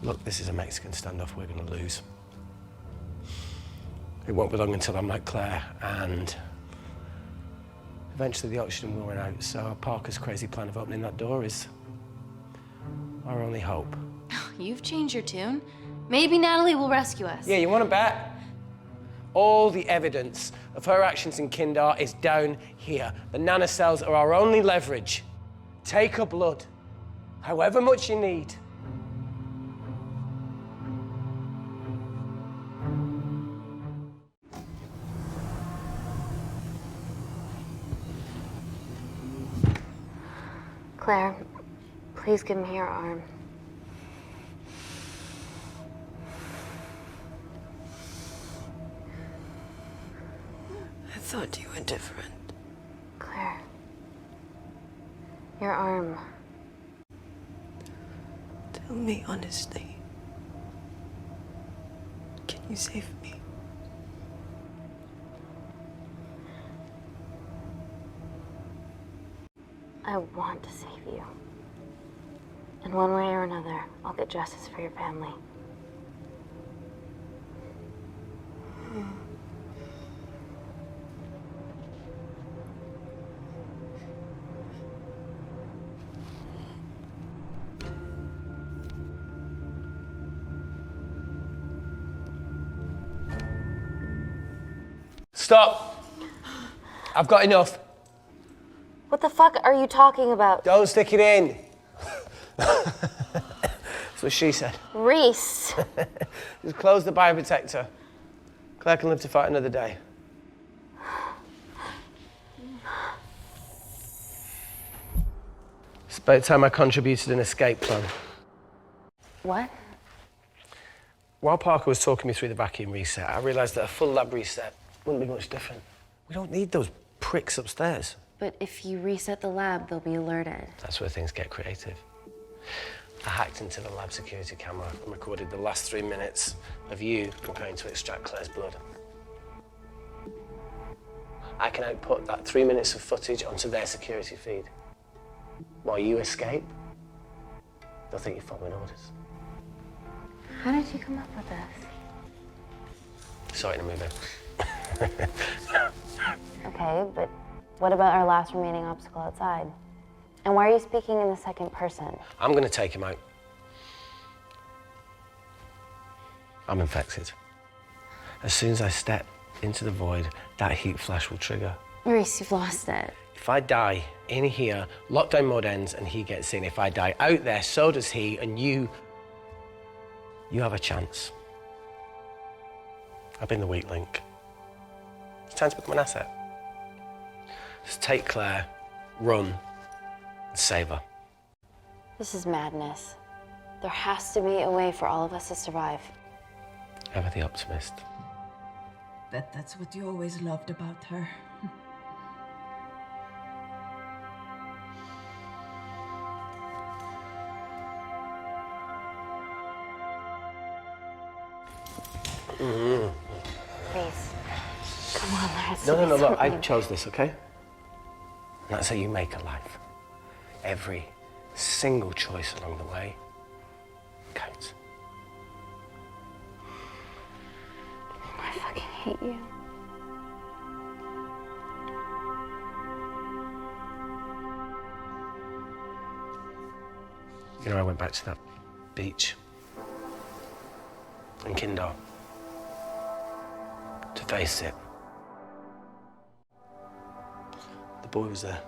Look, this is a Mexican standoff we're going to lose. It won't be long until I'm like Claire, and eventually the oxygen will run out, so Parker's crazy plan of opening that door is our only hope. You've changed your tune. Maybe Natalie will rescue us. Yeah, you want to bet? All the evidence of her actions in Kindar is down here. The nanocells are our only leverage. Take her blood, however much you need. Claire, please give me your arm. I thought you were different. Claire, your arm. Tell me honestly. Can you save me? I want to save you. In one way or another, I'll get justice for your family. Stop! I've got enough. What the fuck are you talking about? Don't stick it in. That's what she said. Reese. Just close the bioprotector. Claire can live to fight another day. It's about time I contributed an escape plan. What? While Parker was talking me through the vacuum reset, I realised that a full lab reset wouldn't be much different. We don't need those pricks upstairs. But if you reset the lab, they'll be alerted. That's where things get creative. I hacked into the lab security camera and recorded the last 3 minutes of you preparing to extract Claire's blood. I can output that 3 minutes of footage onto their security feed. While you escape, they'll think you're following orders. How did you come up with this? Saw it in a movie. Okay, but what about our last remaining obstacle outside? And why are you speaking in the second person? I'm gonna take him out. I'm infected. As soon as I step into the void, that heat flash will trigger. Maurice, you've lost it. If I die in here, lockdown mode ends and he gets in. If I die out there, so does he, and you have a chance. I've been the weak link. It's time to become an asset. Just take Claire, run, and save her. This is madness. There has to be a way for all of us to survive. Ever the optimist. Bet that's what you always loved about her. Please. Come on, there has to No, be look, I something. chose this, okay? And that's how you make a life. Every single choice along the way counts. I fucking hate you. You know, I went back to that beach in Kindar to face it. The boy was there.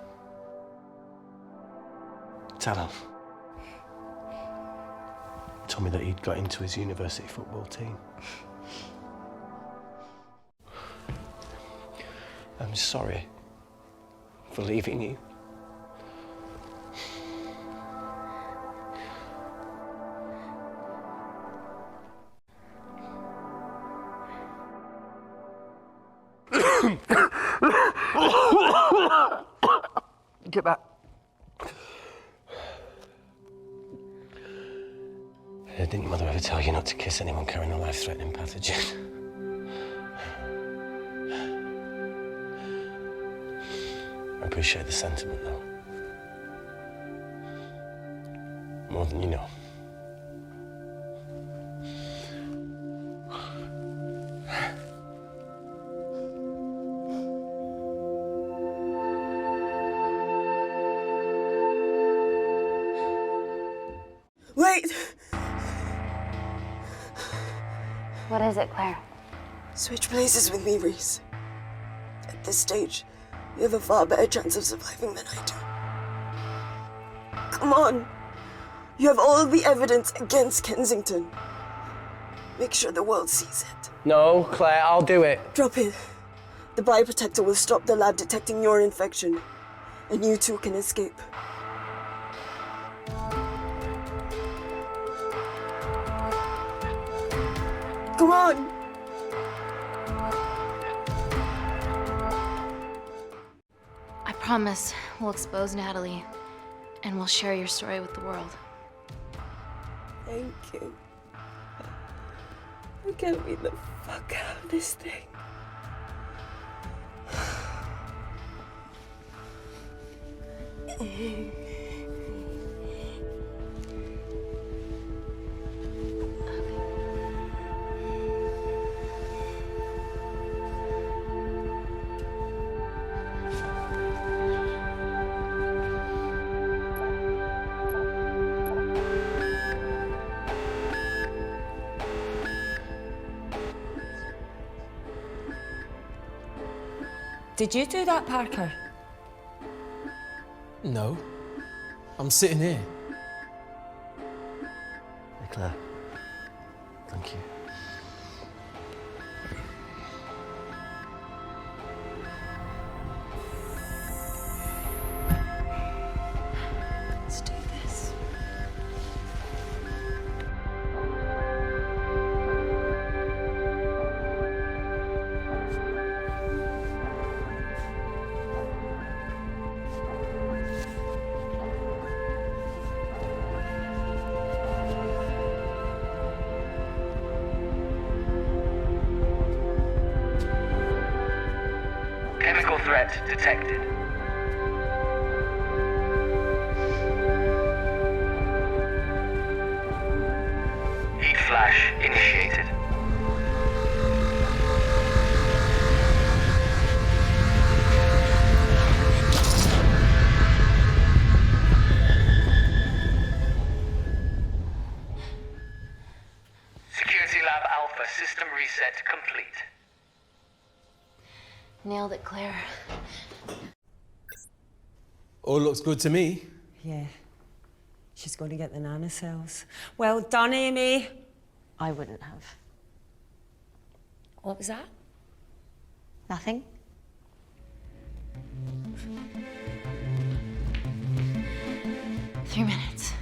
Talon. Told me that he'd got into his university football team. I'm sorry for leaving you. Get back. Didn't your mother ever tell you not to kiss anyone carrying a life-threatening pathogen? I appreciate the sentiment, though. More than you know. Wait! What is it, Claire? Switch places with me, Reese. At this stage, you have a far better chance of surviving than I do. Come on. You have all the evidence against Kensington. Make sure the world sees it. No, Claire, I'll do it. Drop it. The bioprotector will stop the lab detecting your infection, and you two can escape. Come on! I promise we'll expose Natalie, and we'll share your story with the world. Thank you. Get me the fuck out of this thing. Did you do that, Parker? No. I'm sitting here. Hey, Claire. Thank you. Let's do this. Chemical threat detected. Heat flash initiated. Security Lab Alpha System reset complete. Nailed it, Claire. All looks good to me. Yeah. She's going to get the nanocells. Well done, Amy. I wouldn't have. What was that? Nothing? Three minutes.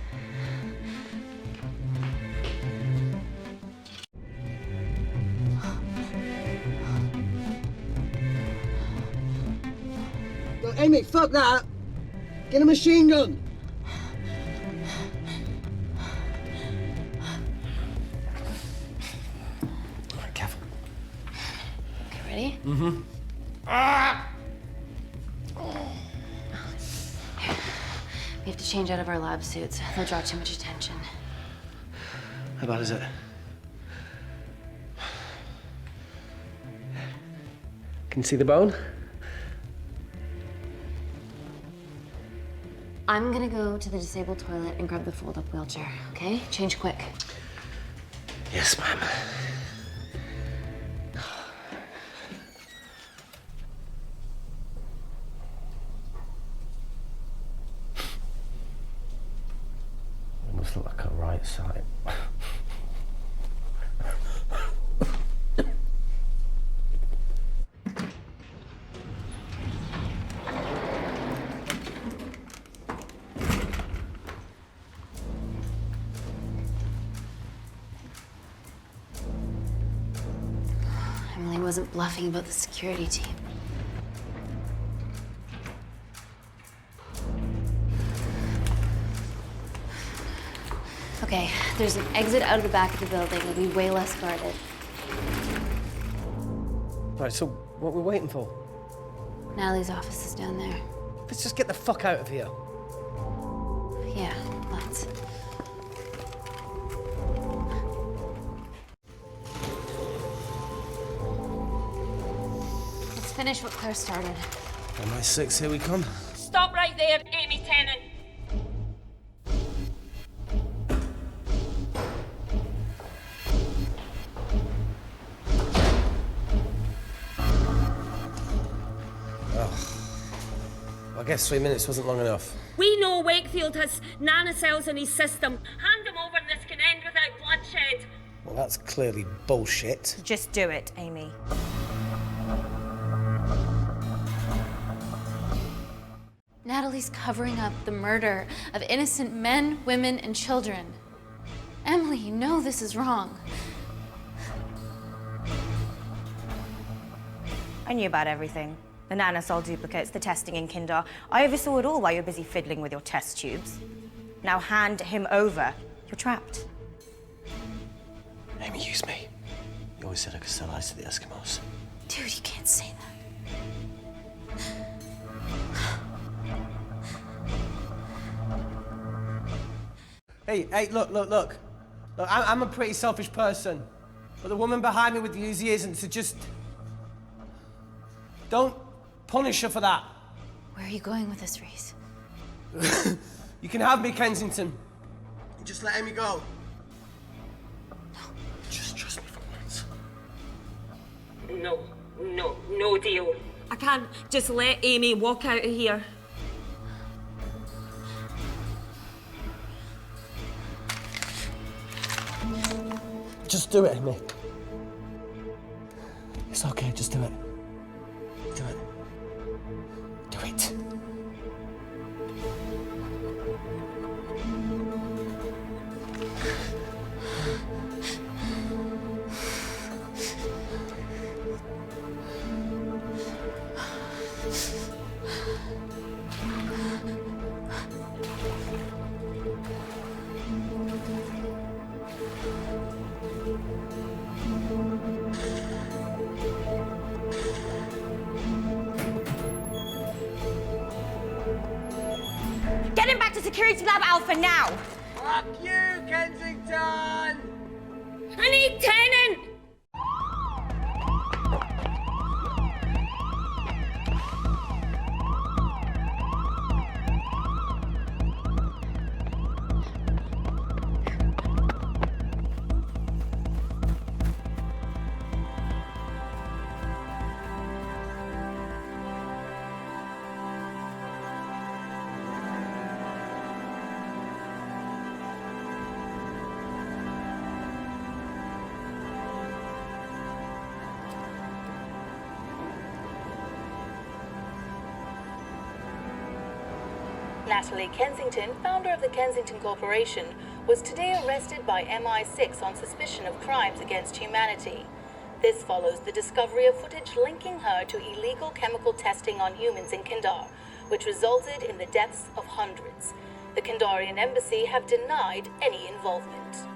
Yo, Amy, fuck that! Get a machine gun! All right, careful. Okay, ready? Mm-hmm. We have to change out of our lab suits. They'll draw too much attention. How bad is it? Can you see the bone? I'm gonna go to the disabled toilet and grab the fold-up wheelchair, okay? Change quick. Yes, ma'am. It must look like a right side. Emily wasn't bluffing about the security team. Okay, there's an exit out of the back of the building. It'll be way less guarded. Right, so what we're waiting for? Natalie's office is down there. Let's just get the fuck out of here. Yeah, let's. Let's finish what Claire started. MI6, here we come. Stop right there, Amy Tennant. I guess 3 minutes wasn't long enough. We know Wakefield has nanocells in his system. Hand him over and this can end without bloodshed. Well, that's clearly bullshit. Just do it, Amy. Natalie's covering up the murder of innocent men, women, and children. Emily, you know this is wrong. I knew about everything. The nanosol duplicates, the testing in Kindar. I oversaw it all while you're busy fiddling with your test tubes. Now hand him over. You're trapped. Amy, use me. You always said I could sell ice to the Eskimos. Dude, you can't say that. Hey, look. Look, I'm a pretty selfish person. But the woman behind me with the Uzi isn't, so just... don't punish her for that. Where are you going with this, Reese? You can have me, Kensington. Just let Amy go. No. Just trust me for once. No deal. I can't just let Amy walk out of here. Just do it, Amy. It's okay, just do it. Do it. Do it. Get him back to Security Lab Alpha now! Fuck you, Kensington! I need Tennant! Natalie Kensington, founder of the Kensington Corporation, was today arrested by MI6 on suspicion of crimes against humanity. This follows the discovery of footage linking her to illegal chemical testing on humans in Kandahar, which resulted in the deaths of hundreds. The Kandaharian embassy have denied any involvement.